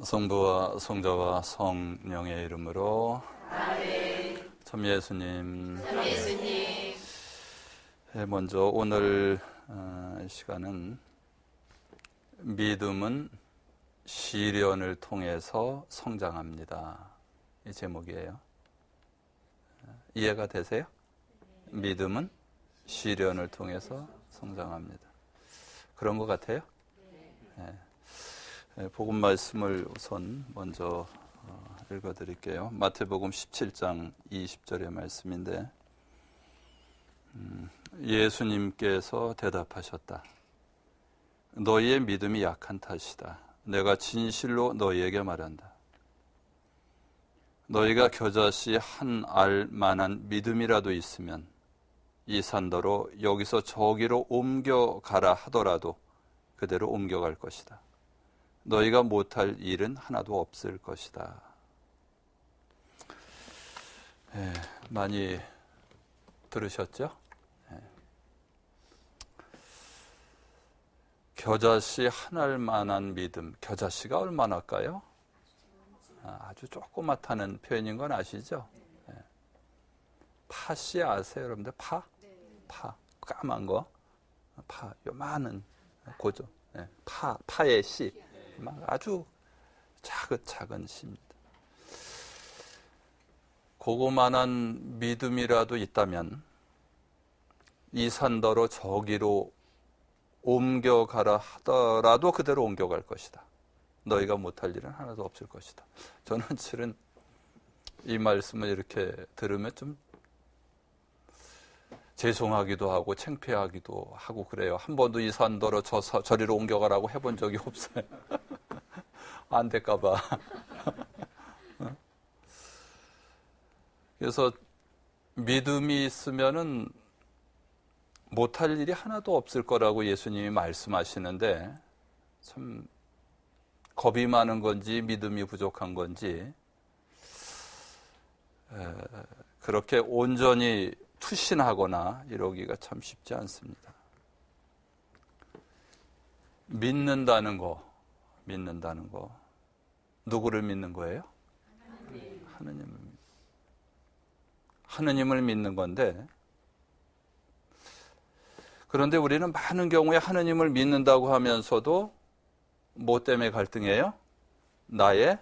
성부와 성자와 성령의 이름으로 아멘. 참 예수님. 먼저 오늘 시간은 믿음은 시련을 통해서 성장합니다. 이 제목이에요. 이해가 되세요? 믿음은 시련을 통해서 성장합니다. 그런 것 같아요? 네. 복음 말씀을 우선 먼저 읽어드릴게요. 마태복음 17장 20절의 말씀인데 예수님께서 대답하셨다. 너희의 믿음이 약한 탓이다. 내가 진실로 너희에게 말한다. 너희가 겨자씨 한 알 만한 믿음이라도 있으면 이 산더러 여기서 저기로 옮겨가라 하더라도 그대로 옮겨갈 것이다. 너희가 못할 일은 하나도 없을 것이다. 많이 들으셨죠? 겨자씨 한 알만한 믿음. 겨자씨가 얼마나일까요? 아주 조그맣다는 표현인 건 아시죠? 파씨 아세요, 여러분들? 파? 파. 까만 거. 파. 요만한 고죠. 파의 씨. 아주 작은 씨입니다. 그거만한 믿음이라도 있다면 이 산더러 저기로 옮겨가라 하더라도 그대로 옮겨갈 것이다. 너희가 못할 일은 하나도 없을 것이다. 저는 실은 이 말씀을 이렇게 들으면 좀 죄송하기도 하고 창피하기도 하고 그래요. 한 번도 이 산더러 저리로 옮겨가라고 해본 적이 없어요. 안 될까 봐. 그래서 믿음이 있으면은 못할 일이 하나도 없을 거라고 예수님이 말씀하시는데 참 겁이 많은 건지 믿음이 부족한 건지 그렇게 온전히 투신하거나 이러기가 참 쉽지 않습니다. 믿는다는 거 누구를 믿는 거예요? 하느님을 믿는 건데 그런데 우리는 많은 경우에 하느님을 믿는다고 하면서도 뭐 때문에 갈등해요? 나의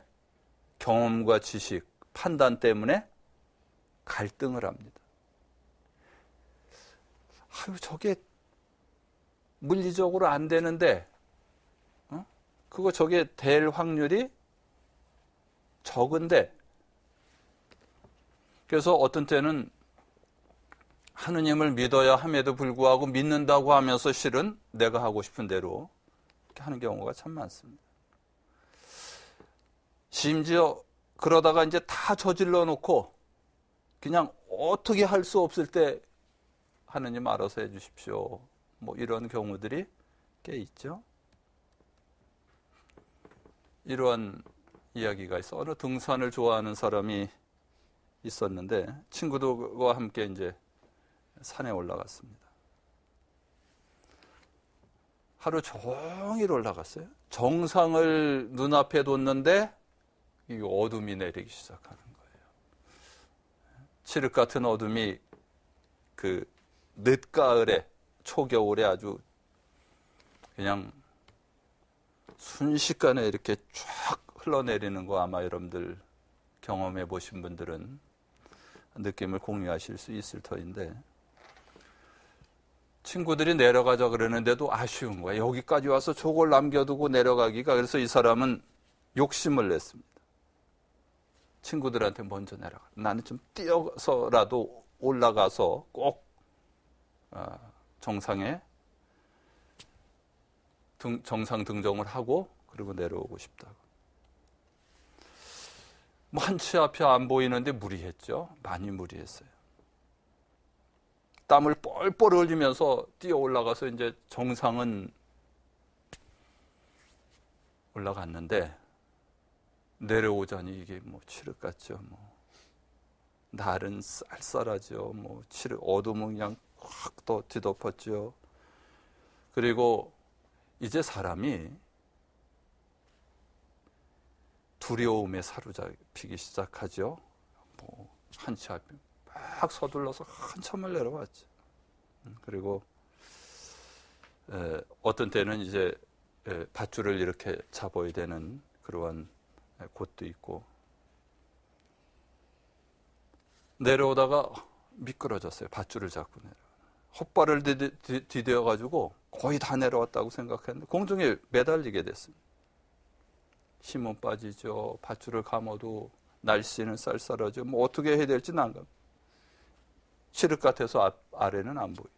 경험과 지식, 판단 때문에 갈등을 합니다. 저게 물리적으로 안 되는데 저게 될 확률이 적은데 그래서 어떤 때는 하느님을 믿어야 함에도 불구하고 믿는다고 하면서 실은 내가 하고 싶은 대로 이렇게 하는 경우가 참 많습니다. 심지어 그러다가 이제 다 저질러 놓고 그냥 어떻게 할 수 없을 때 하느님 알아서 해 주십시오. 뭐 이런 경우들이 꽤 있죠. 이러한 이야기가 있어. 어느 등산을 좋아하는 사람이 있었는데 친구들과 함께 이제 산에 올라갔습니다. 하루 종일 올라갔어요. 정상을 눈앞에 뒀는데 이 어둠이 내리기 시작하는 거예요. 칠흑 같은 어둠이 그 늦가을에 초겨울에 아주 그냥 순식간에 이렇게 쫙 흘러내리는 거 아마 여러분들 경험해 보신 분들은 느낌을 공유하실 수 있을 터인데 친구들이 내려가자 그러는데도 아쉬운 거야. 여기까지 와서 저걸 남겨두고 내려가기가. 그래서 이 사람은 욕심을 냈습니다. 친구들한테 먼저 내려가. 나는 좀 뛰어서라도 올라가서 꼭 정상에 정상 등정을 하고 그리고 내려오고 싶다고. 뭐 한치 앞이 안 보이는데 무리했죠. 많이 무리했어요. 땀을 뻘뻘 흘리면서 뛰어 올라가서 이제 정상은 올라갔는데 내려오자니 이게 뭐 칠흑 같죠. 뭐 날은 쌀쌀하죠. 뭐 칠흑 어둠은 그냥 확 또 뒤덮었죠. 그리고 이제 사람이 두려움에 사로잡히기 시작하죠. 뭐 한치 앞에 막 서둘러서 한참을 내려왔죠. 그리고 어떤 때는 이제 밧줄을 이렇게 잡아야 되는 그러한 곳도 있고, 내려오다가 미끄러졌어요. 밧줄을 잡고 내려. 헛발을 디뎌가지고 거의 다 내려왔다고 생각했는데 공중에 매달리게 됐습니다. 힘은 빠지죠. 밧줄을 감아도 날씨는 쌀쌀하죠. 뭐 어떻게 해야 될지는 안 갑니다. 칠흑 같아서 아래는 안 보여요.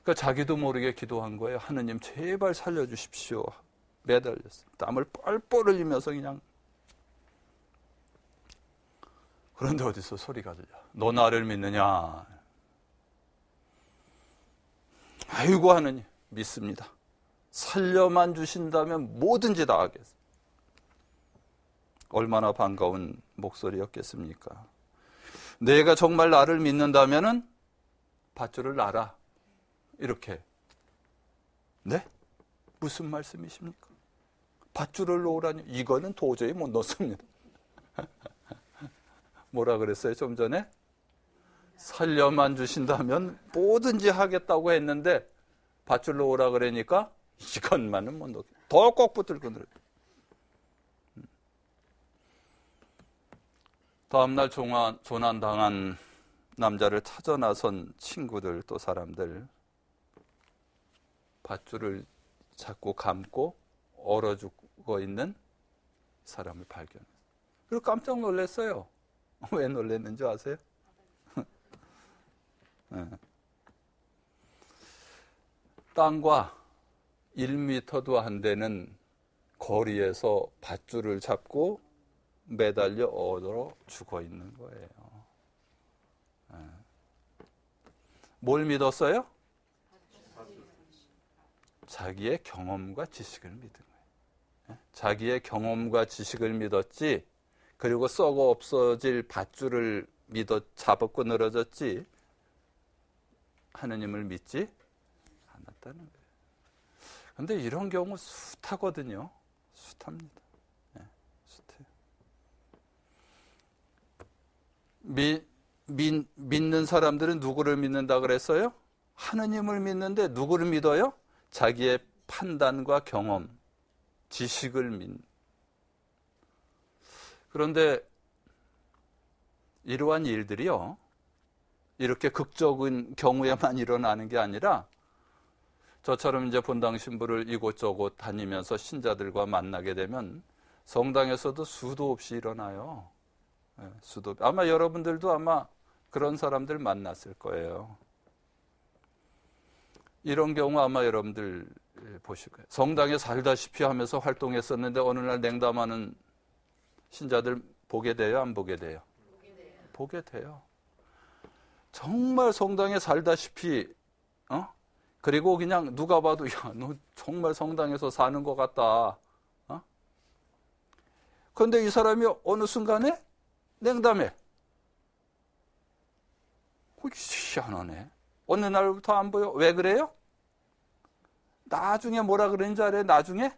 그러니까 자기도 모르게 기도한 거예요. 하느님 제발 살려주십시오. 매달렸어요. 땀을 뻘뻘 흘리면서 그냥. 그런데 어디서 소리가 들려. 너 나를 믿느냐. 아이고 하느님 믿습니다. 살려만 주신다면 뭐든지 다 하겠습니다. 얼마나 반가운 목소리였겠습니까? 내가 정말 나를 믿는다면은 밧줄을 놔라. 이렇게. 네? 무슨 말씀이십니까? 밧줄을 놓으라니. 이거는 도저히 못 놓습니다. 뭐라 그랬어요? 좀 전에? 살려만 주신다면 뭐든지 하겠다고 했는데 밧줄 놓으라 그러니까 이것만은 못 놓겠다. 더 꼭 붙들고 늘어. 다음날 조난당한 남자를 찾아 나선 친구들 또 사람들, 밧줄을 잡고 감고 얼어 죽어 있는 사람을 발견했어요. 그리고 깜짝 놀랐어요. 왜 놀랐는지 아세요? 네. 땅과 1m도 안 되는 거리에서 밧줄을 잡고 매달려 얼어 죽어 있는 거예요. 네. 뭘 믿었어요? 자기의 경험과 지식을 믿은 거예요. 자기의 경험과 지식을 믿었지, 그리고 썩어 없어질 밧줄을 잡았고 늘어졌지, 하느님을 믿지 않았다는 거예요. 그런데 이런 경우 숱하거든요. 숱합니다. 네, 숱해요. 믿는 사람들은 누구를 믿는다 그랬어요? 하느님을 믿는데 누구를 믿어요? 자기의 판단과 경험, 지식을 믿는. 그런데 이러한 일들이요, 이렇게 극적인 경우에만 일어나는 게 아니라 저처럼 이제 본당 신부를 이곳저곳 다니면서 신자들과 만나게 되면 성당에서도 수도 없이 일어나요. 수도. 아마 여러분들도 아마 그런 사람들 만났을 거예요. 이런 경우 아마 여러분들 보실 거예요. 성당에 살다시피 하면서 활동했었는데 어느 날 냉담하는 신자들 보게 돼요? 안 보게 돼요? 보게 돼요. 정말 성당에 살다시피, 그리고 그냥 누가 봐도, 야, 너 정말 성당에서 사는 것 같다. 그런데 이 사람이 어느 순간에 냉담해. 희한하네. 어느 날부터 안 보여. 왜 그래요? 나중에 뭐라 그러는지 알아요? 나중에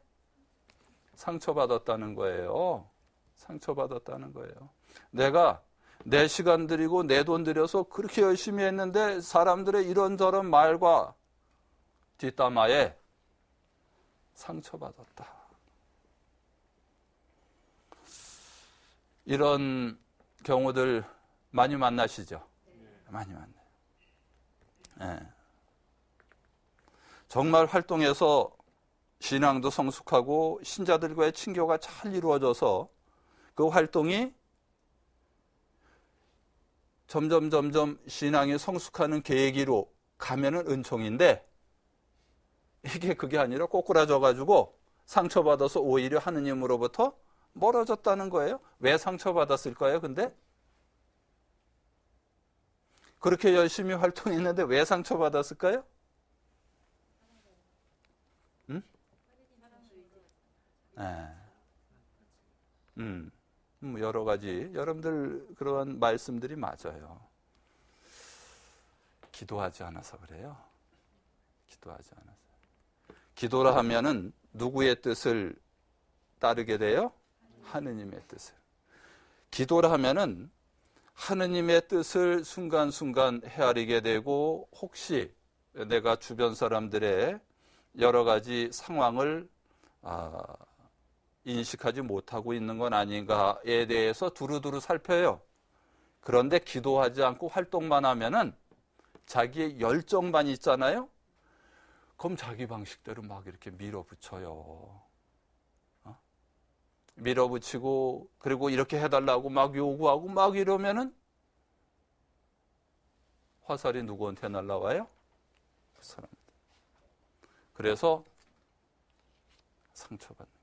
상처받았다는 거예요. 상처받았다는 거예요. 내가 내 시간 들이고 내 돈 들여서 그렇게 열심히 했는데 사람들의 이런저런 말과 뒷담화에 상처받았다. 이런 경우들 많이 만나시죠? 많이 만나요. 네. 정말 활동해서 신앙도 성숙하고 신자들과의 친교가 잘 이루어져서 그 활동이 점점 신앙이 성숙하는 계기로 가면은 은총인데, 이게 그게 아니라 꼬꾸라져가지고 상처받아서 오히려 하느님으로부터 멀어졌다는 거예요. 왜 상처받았을까요? 근데 그렇게 열심히 활동했는데 왜 상처받았을까요? 응? 네. 여러 가지 여러분들 그러한 말씀들이 맞아요. 기도하지 않아서 그래요. 기도하지 않아서. 기도를 하면은 누구의 뜻을 따르게 돼요? 하느님의 뜻을. 기도를 하면은 하느님의 뜻을 순간순간 헤아리게 되고, 혹시 내가 주변 사람들의 여러 가지 상황을 인식하지 못하고 있는 건 아닌가에 대해서 두루두루 살펴요. 그런데 기도하지 않고 활동만 하면은 자기의 열정만 있잖아요. 그럼 자기 방식대로 막 이렇게 밀어붙여요. 밀어붙이고, 그리고 이렇게 해달라고 막 요구하고 막 이러면은 화살이 누구한테 날라와요? 그 사람들. 그래서 상처받는 경우.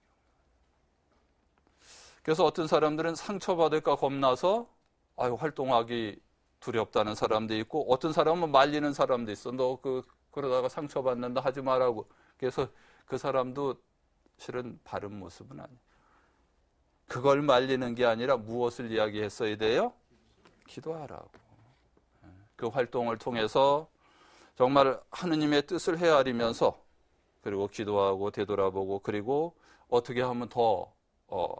그래서 어떤 사람들은 상처받을까 겁나서 활동하기 두렵다는 사람도 있고, 어떤 사람은 말리는 사람도 있어. 너 그러다가 상처받는다 하지 말라고. 그래서 그 사람도 실은 바른 모습은 아니에요. 그걸 말리는 게 아니라 무엇을 이야기했어야 돼요? 기도하라고. 그 활동을 통해서 정말 하느님의 뜻을 헤아리면서, 그리고 기도하고 되돌아보고, 그리고 어떻게 하면 더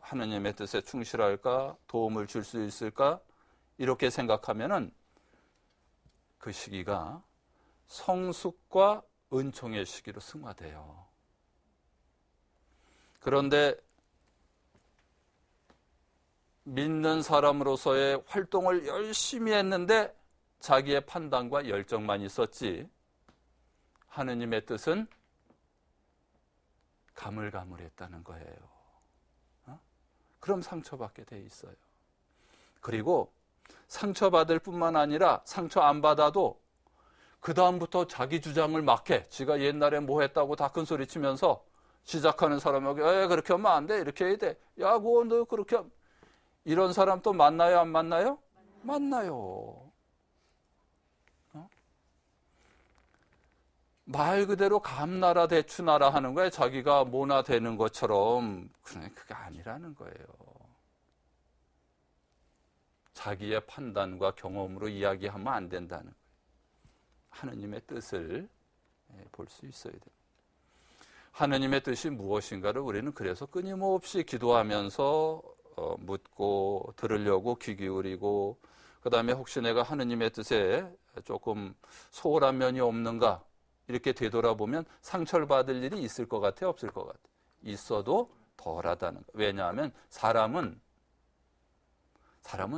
하느님의 뜻에 충실할까, 도움을 줄 수 있을까, 이렇게 생각하면은 그 시기가 성숙과 은총의 시기로 승화돼요. 그런데 믿는 사람으로서의 활동을 열심히 했는데 자기의 판단과 열정만 있었지, 하느님의 뜻은 가물가물했다는 거예요. 그럼 상처받게 돼 있어요. 그리고 상처받을 뿐만 아니라 상처 안 받아도 그 다음부터 자기 주장을 막 해. 지가 옛날에 뭐 했다고 다 큰소리 치면서 시작하는 사람에게 그렇게 하면 안 돼, 이렇게 해야 돼, 야 그거 너 그렇게 하면. 이런 사람 또 만나요, 안 만나요? 만나요. 말 그대로 감나라 대추나라 하는 거예요. 자기가 뭐나 되는 것처럼. 그게 아니라는 거예요. 자기의 판단과 경험으로 이야기하면 안 된다는 거예요. 하느님의 뜻을 볼 수 있어야 돼요. 하느님의 뜻이 무엇인가를 우리는 그래서 끊임없이 기도하면서 묻고, 들으려고 귀 기울이고, 그 다음에 혹시 내가 하느님의 뜻에 조금 소홀한 면이 없는가, 이렇게 되돌아보면 상처를 받을 일이 있을 것 같아요, 없을 것 같아요? 있어도 덜하다는 거예요. 왜냐하면 사람은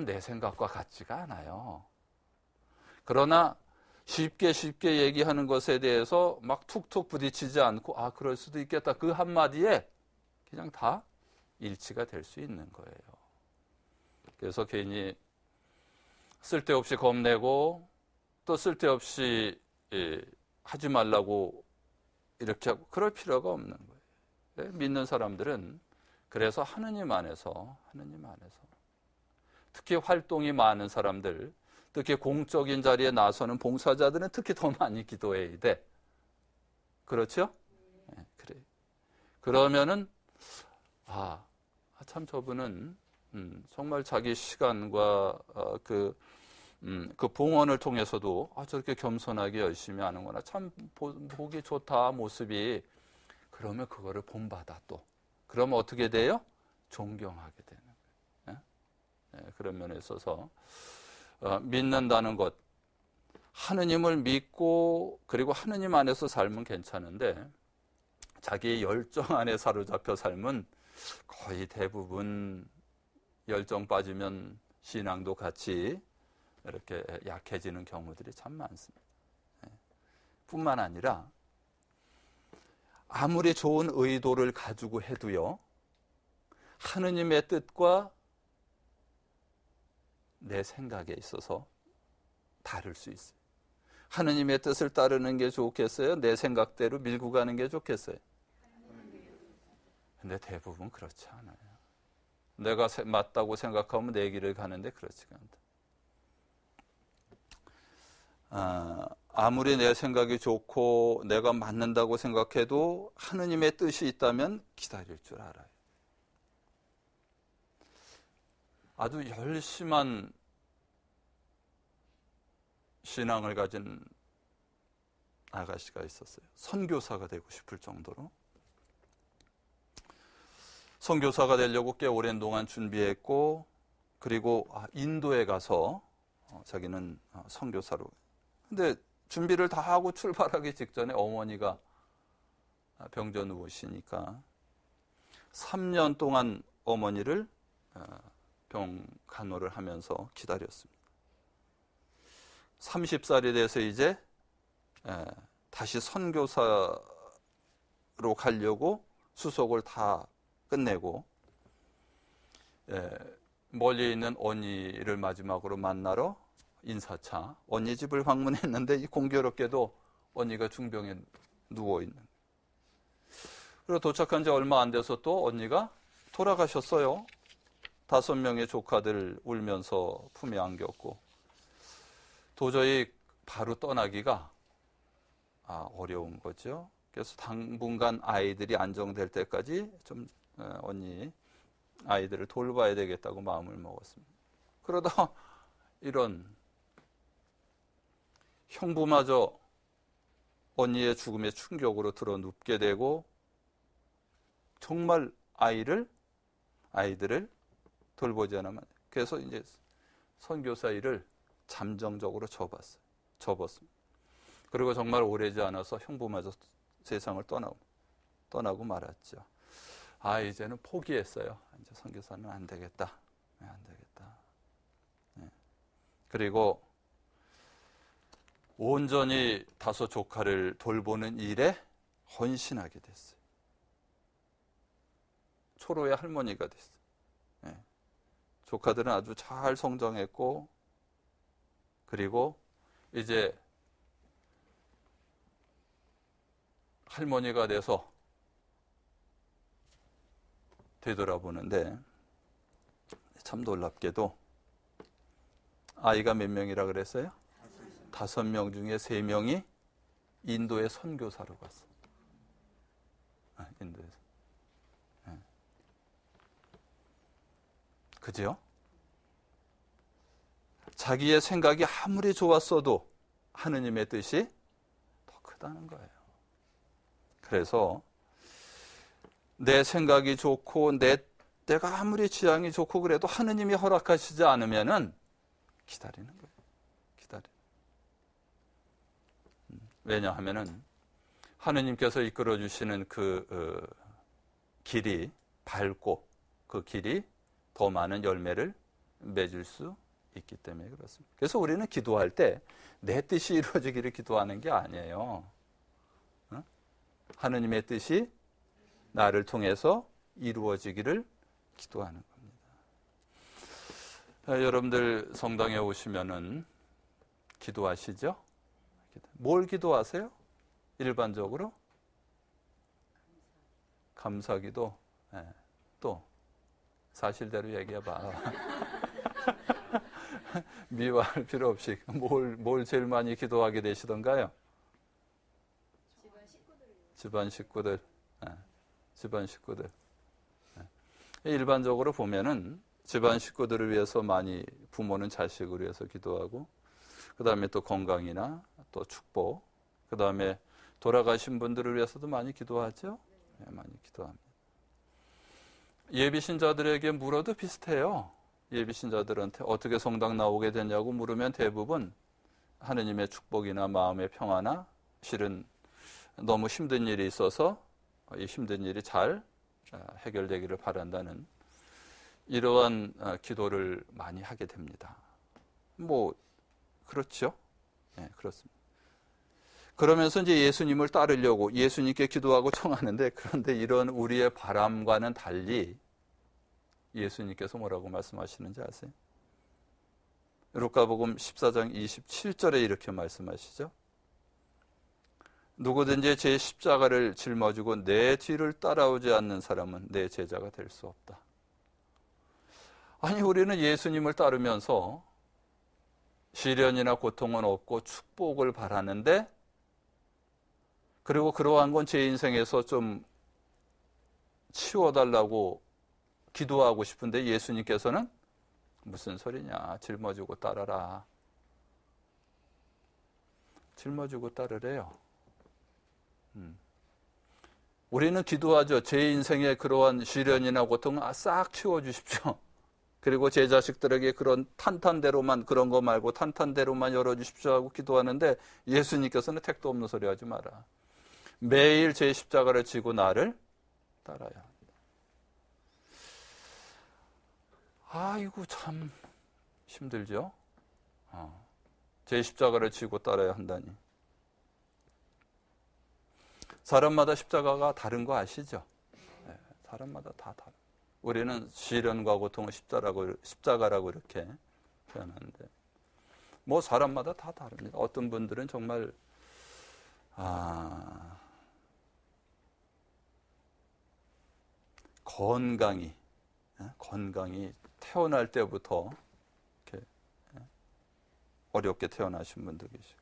내 생각과 같지가 않아요. 그러나 쉽게 얘기하는 것에 대해서 막 툭툭 부딪히지 않고, 그럴 수도 있겠다, 그 한마디에 그냥 다 일치가 될 수 있는 거예요. 그래서 괜히 쓸데없이 겁내고, 또 쓸데없이 하지 말라고 이렇게 하고 그럴 필요가 없는 거예요. 믿는 사람들은 그래서 하느님 안에서, 특히 활동이 많은 사람들, 특히 공적인 자리에 나서는 봉사자들은 특히 더 많이 기도해야 돼. 그렇죠? 네, 그래. 그러면은 참 저분은 정말 자기 시간과 그 봉헌을 통해서도 저렇게 겸손하게 열심히 하는구나, 참 보기 좋다, 모습이. 그러면 그거를 본받아. 또 그러면 어떻게 돼요? 존경하게 되는 거예요. 네, 그런 면에 있어서 믿는다는 것, 하느님을 믿고 그리고 하느님 안에서 살면 괜찮은데, 자기의 열정 안에 사로잡혀 살면 거의 대부분 열정 빠지면 신앙도 같이 이렇게 약해지는 경우들이 참 많습니다. 뿐만 아니라 아무리 좋은 의도를 가지고 해도요, 하느님의 뜻과 내 생각에 있어서 다를 수 있어요. 하느님의 뜻을 따르는 게 좋겠어요? 내 생각대로 밀고 가는 게 좋겠어요? 근데 대부분 그렇지 않아요. 내가 맞다고 생각하면 내 길을 가는데 그렇지가 않다. 아무리 내 생각이 좋고 내가 맞는다고 생각해도 하느님의 뜻이 있다면 기다릴 줄 알아요. 아주 열심한 신앙을 가진 아가씨가 있었어요. 선교사가 되고 싶을 정도로. 선교사가 되려고 꽤 오랜 동안 준비했고, 그리고 인도에 가서 자기는 선교사로. 근데 준비를 다 하고 출발하기 직전에 어머니가 병져 누우시니까 3년 동안 어머니를 병 간호를 하면서 기다렸습니다. 30살이 돼서 이제 다시 선교사로 가려고 수속을 다 끝내고 멀리 있는 언니를 마지막으로 만나러 인사차 언니 집을 방문했는데 공교롭게도 언니가 중병에 누워있는. 그리고 도착한 지 얼마 안 돼서 또 언니가 돌아가셨어요. 5명의 조카들 울면서 품에 안겼고 도저히 바로 떠나기가 어려운 거죠. 그래서 당분간 아이들이 안정될 때까지 좀 언니 아이들을 돌봐야 되겠다고 마음을 먹었습니다. 그러다 이런 형부마저 언니의 죽음에 충격으로 들어 눕게 되고 정말 아이들을 돌보지 않으면 그래서 이제 선교사 일을 잠정적으로 접었습니다. 그리고 정말 오래지 않아서 형부마저 세상을 떠나고 말았죠. 이제는 포기했어요. 이제 선교사는 안 되겠다. 안 되겠다. 그리고 온전히 5 조카를 돌보는 일에 헌신하게 됐어요. 초로의 할머니가 됐어요. 조카들은 아주 잘 성장했고 그리고 이제 할머니가 돼서 되돌아보는데 참 놀랍게도 아이가 몇 명이라 그랬어요? 5명 중에 3명이 인도에 선교사로 갔어. 인도에서. 그죠? 자기의 생각이 아무리 좋았어도 하느님의 뜻이 더 크다는 거예요. 그래서 내 생각이 좋고 내가 아무리 취향이 좋고 그래도 하느님이 허락하시지 않으면은 기다리는 거예요. 왜냐하면은 하느님께서 이끌어 주시는 그 길이 밝고 그 길이 더 많은 열매를 맺을 수 있기 때문에 그렇습니다. 그래서 우리는 기도할 때 내 뜻이 이루어지기를 기도하는 게 아니에요. 하느님의 뜻이 나를 통해서 이루어지기를 기도하는 겁니다. 여러분들 성당에 오시면은 기도하시죠? 뭘 기도하세요? 일반적으로? 감사기도. 또 사실대로 얘기해봐. 미워할 필요 없이 뭘 제일 많이 기도하게 되시던가요? 집안 식구들. 일반적으로 보면은 집안 식구들을 위해서 많이 부모는 자식을 위해서 기도하고 그 다음에 또 건강이나 또 축복 그 다음에 돌아가신 분들을 위해서도 많이 기도하죠. 많이 기도합니다. 예비신자들에게 물어도 비슷해요. 예비신자들한테 어떻게 성당 나오게 됐냐고 물으면 대부분 하느님의 축복이나 마음의 평화나 실은 너무 힘든 일이 있어서 이 힘든 일이 잘 해결되기를 바란다는 이러한 기도를 많이 하게 됩니다. 그렇죠? 그렇습니다. 그러면서 이제 예수님을 따르려고 예수님께 기도하고 청하는데 그런데 이런 우리의 바람과는 달리 예수님께서 뭐라고 말씀하시는지 아세요? 루카복음 14장 27절에 이렇게 말씀하시죠. 누구든지 제 십자가를 짊어지고 내 뒤를 따라오지 않는 사람은 내 제자가 될 수 없다. 아니 우리는 예수님을 따르면서 시련이나 고통은 없고 축복을 바라는데 그리고 그러한 건 제 인생에서 좀 치워달라고 기도하고 싶은데 예수님께서는 무슨 소리냐 짊어지고 따르라. 짊어지고 따르래요. 우리는 기도하죠. 제 인생에 그러한 시련이나 고통을 싹 치워주십시오. 그리고 제 자식들에게 그런 탄탄대로만, 그런 거 말고 탄탄대로만 열어주십시오 하고 기도하는데, 예수님께서는 택도 없는 소리 하지 마라. 매일 제 십자가를 지고 나를 따라야 한다. 아이고 참 힘들죠. 제 십자가를 지고 따라야 한다니. 사람마다 십자가가 다른 거 아시죠? 네, 사람마다 다 다른. 우리는 시련과 고통을 십자가라고 이렇게 표현하는데, 뭐 사람마다 다 다릅니다. 어떤 분들은 정말 건강이 태어날 때부터 이렇게 어렵게 태어나신 분도 계시고,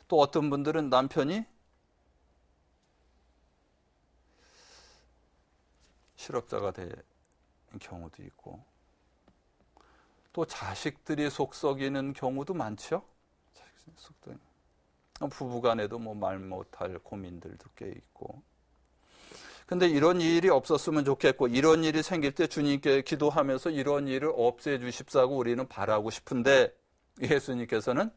또 어떤 분들은 남편이 실업자가 된 경우도 있고, 또 자식들이 속 썩이는 경우도 많죠. 부부간에도 뭐 말 못할 고민들도 꽤 있고. 근데 이런 일이 없었으면 좋겠고, 이런 일이 생길 때 주님께 기도하면서 이런 일을 없애주십사고 우리는 바라고 싶은데, 예수님께서는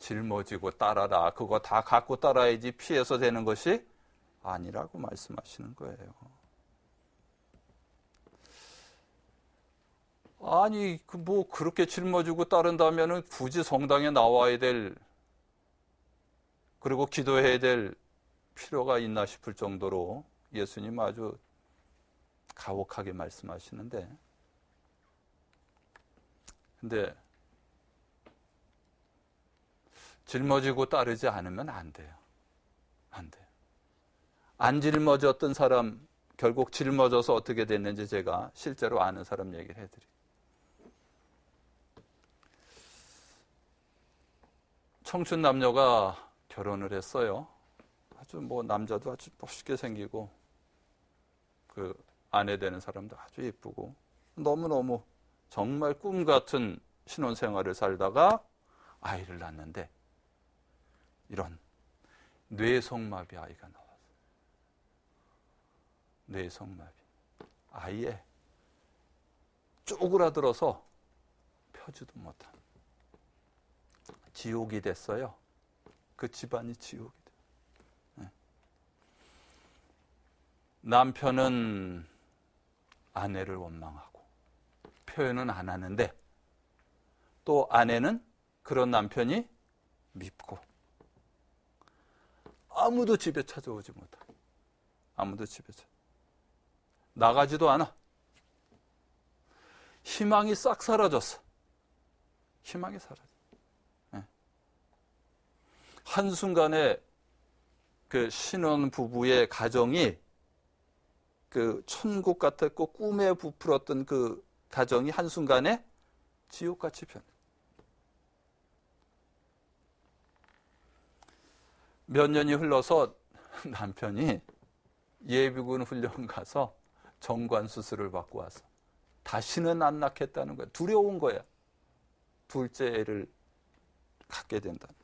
짊어지고 따라라, 그거 다 갖고 따라야지 피해서 되는 것이 아니라고 말씀하시는 거예요. 아니, 뭐 그렇게 짊어지고 따른다면은 굳이 성당에 나와야 될, 그리고 기도해야 될 필요가 있나 싶을 정도로 예수님 아주 가혹하게 말씀하시는데, 근데 짊어지고 따르지 않으면 안 돼요. 안 돼요. 안 짊어졌던 사람, 결국 짊어져서 어떻게 됐는지 제가 실제로 아는 사람 얘기를 해드릴게요. 청춘 남녀가 결혼을 했어요. 아주 뭐 남자도 아주 멋있게 생기고, 그 아내 되는 사람도 아주 예쁘고, 너무너무 정말 꿈 같은 신혼생활을 살다가 아이를 낳는데, 이런 뇌성마비 아이가 나왔어요. 뇌성마비. 아이에 쪼그라들어서 펴지도 못한 지옥이 됐어요. 그 집안이 지옥이 돼요. 남편은 아내를 원망하고 표현은 안 하는데, 또 아내는 그런 남편이 밉고, 아무도 집에 찾아오지 못하고, 아무도 집에 나가지도 않아. 희망이 싹 사라졌어. 희망이 사라졌어. 한순간에 그 신혼 부부의 가정이, 그 천국 같았고 꿈에 부풀었던 그 가정이 한순간에 지옥같이 변해. 몇 년이 흘러서 남편이 예비군 훈련 가서 정관 수술을 받고 와서 다시는 안 낳겠다는 거야. 두려운 거야. 둘째 애를 갖게 된다는.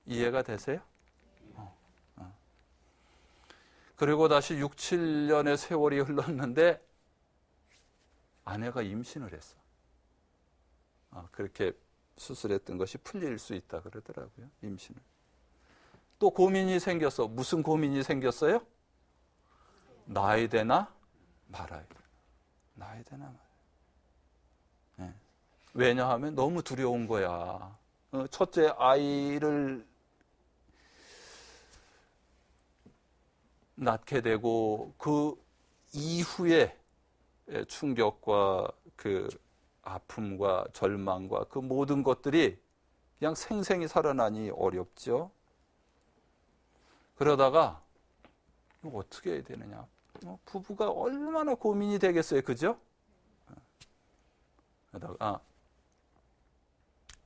이해가 되세요? 그리고 다시 6, 7년의 세월이 흘렀는데 아내가 임신을 했어. 그렇게 수술했던 것이 풀릴 수 있다 그러더라고요. 임신을. 또 고민이 생겼어. 무슨 고민이 생겼어요? 낳아야 되나 말아야 되나. 낳아야 되나 말아야 되나. 네. 왜냐하면 너무 두려운 거야. 첫째 아이를 낳게 되고, 그 이후에 충격과 그 아픔과 절망과 그 모든 것들이 그냥 생생히 살아나니 어렵죠. 그러다가 이거 어떻게 해야 되느냐. 부부가 얼마나 고민이 되겠어요. 그죠? 그러다가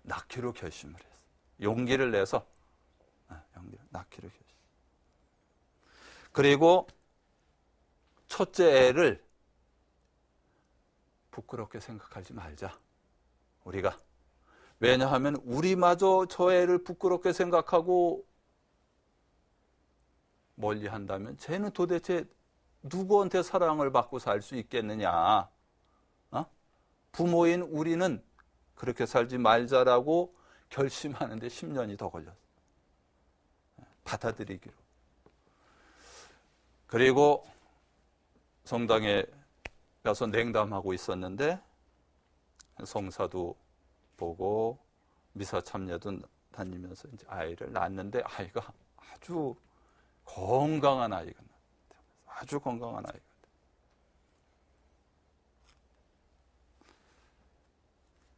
낳기로 결심을 했어요. 용기를 내서 낳기로 결심. 그리고 첫째 애를 부끄럽게 생각하지 말자. 우리가. 왜냐하면 우리마저 저 애를 부끄럽게 생각하고 멀리 한다면 쟤는 도대체 누구한테 사랑을 받고 살 수 있겠느냐? 부모인 우리는 그렇게 살지 말자라고 결심하는데 10년이 더 걸렸어요. 받아들이기로. 그리고 성당에 가서 냉담하고 있었는데 성사도 보고 미사 참여도 다니면서 이제 아이를 낳았는데 아이가 아주 건강한 아이가 나왔대요. 아주 건강한 아이가.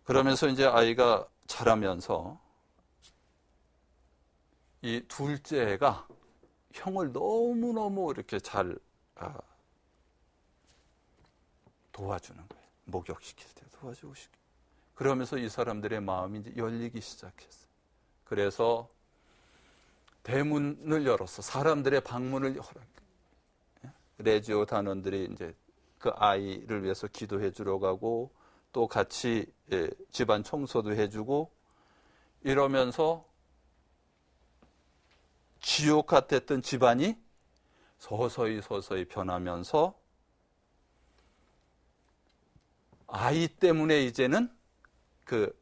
그러면서 이제 아이가 자라면서 이 둘째가 형을 너무너무 이렇게 잘 도와주는 거예요. 목욕시킬 때 도와주고 싶게. 그러면서 이 사람들의 마음이 이제 열리기 시작했어요. 그래서 대문을 열었어. 사람들의 방문을 열어. 레지오 단원들이 이제 그 아이를 위해서 기도해 주러 가고 또 같이 집안 청소도 해주고 이러면서 지옥 같았던 집안이 서서히 변하면서 아이 때문에 이제는 그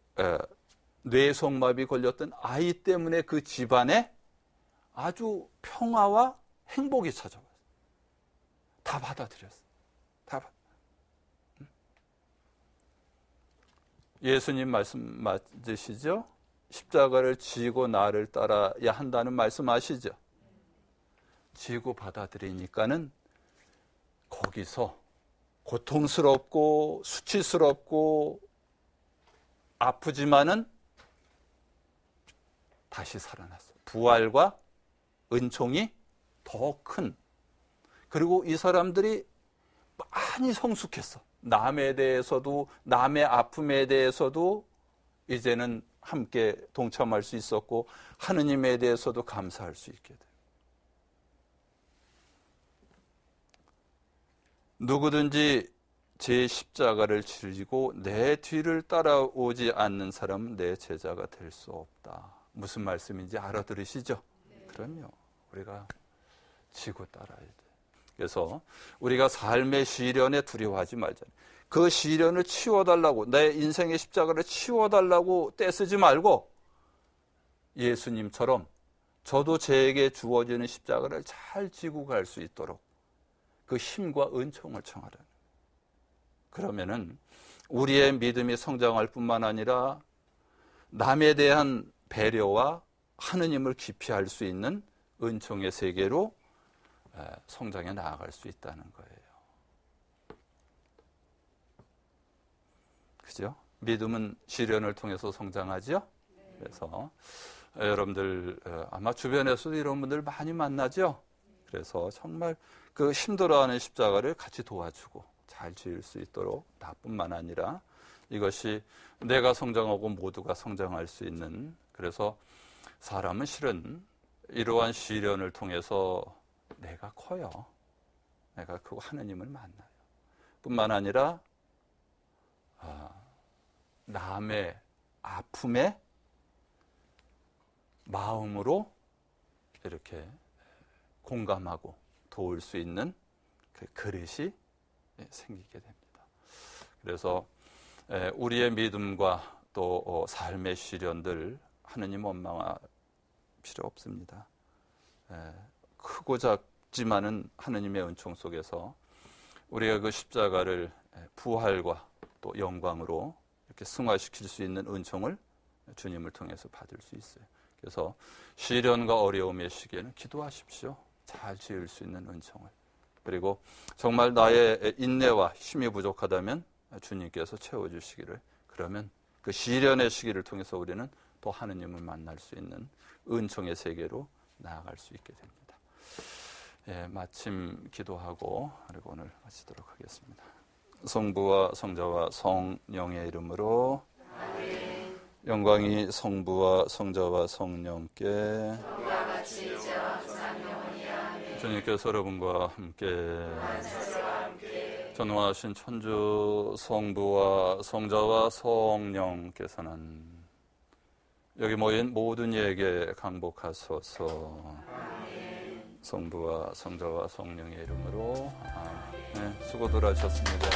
뇌성마비 걸렸던 아이 때문에 그 집안에 아주 평화와 행복이 찾아왔어요. 다 받아들였어요. 예수님 말씀 맞으시죠? 십자가를 지고 나를 따라야 한다는 말씀 아시죠? 지고 받아들이니까는 거기서 고통스럽고 수치스럽고 아프지만은 다시 살아났어요. 부활과 은총이 더 큰. 그리고 이 사람들이 많이 성숙했어. 남에 대해서도 남의 아픔에 대해서도 이제는 함께 동참할 수 있었고 하느님에 대해서도 감사할 수 있게 돼요. 누구든지 제 십자가를 지고 내 뒤를 따라오지 않는 사람은 내 제자가 될 수 없다. 무슨 말씀인지 알아들으시죠? 네. 그럼요. 우리가 지고 따라야 돼. 그래서 우리가 삶의 시련에 두려워하지 말자. 그 시련을 치워달라고, 내 인생의 십자가를 치워달라고 떼쓰지 말고 예수님처럼 저도 제게 주어지는 십자가를 잘 지고 갈 수 있도록 그 힘과 은총을 청하라는. 그러면은 우리의 믿음이 성장할 뿐만 아니라 남에 대한 배려와 하느님을 깊이 알 수 있는 은총의 세계로 성장해 나아갈 수 있다는 거예요. 그죠? 믿음은 시련을 통해서 성장하죠? 그래서 여러분들 아마 주변에서도 이런 분들 많이 만나죠? 그래서 정말 그 힘들어하는 십자가를 같이 도와주고 잘 지을 수 있도록 나뿐만 아니라 이것이 내가 성장하고 모두가 성장할 수 있는, 그래서 사람은 실은 이러한 시련을 통해서 내가 커요. 내가 그 하느님을 만나요. 뿐만 아니라 남의 아픔에 마음으로 이렇게 공감하고 도울 수 있는 그 그릇이 생기게 됩니다. 그래서 우리의 믿음과 또 삶의 시련들 하느님 원망할 필요 없습니다. 크고 작지만은 하느님의 은총 속에서 우리가 그 십자가를 부활과 또 영광으로 이렇게 승화시킬 수 있는 은총을 주님을 통해서 받을 수 있어요. 그래서 시련과 어려움의 시기에는 기도하십시오. 잘 지을 수 있는 은총을. 그리고 정말 나의 인내와 힘이 부족하다면 주님께서 채워주시기를, 그러면 그 시련의 시기를 통해서 우리는 또 하느님을 만날 수 있는 은총의 세계로 나아갈 수 있게 됩니다. 마침 기도하고 그리고 오늘 마치도록 하겠습니다. 성부와 성자와 성령의 이름으로 아멘. 영광이 성부와 성자와 성령께 주님께서 여러분과 함께 전능하신 천주 성부와 성자와 성령께서는 여기 모인 모든 이에게 강복하소서. 성부와 성자와 성령의 이름으로 아멘. 수고들 하셨습니다.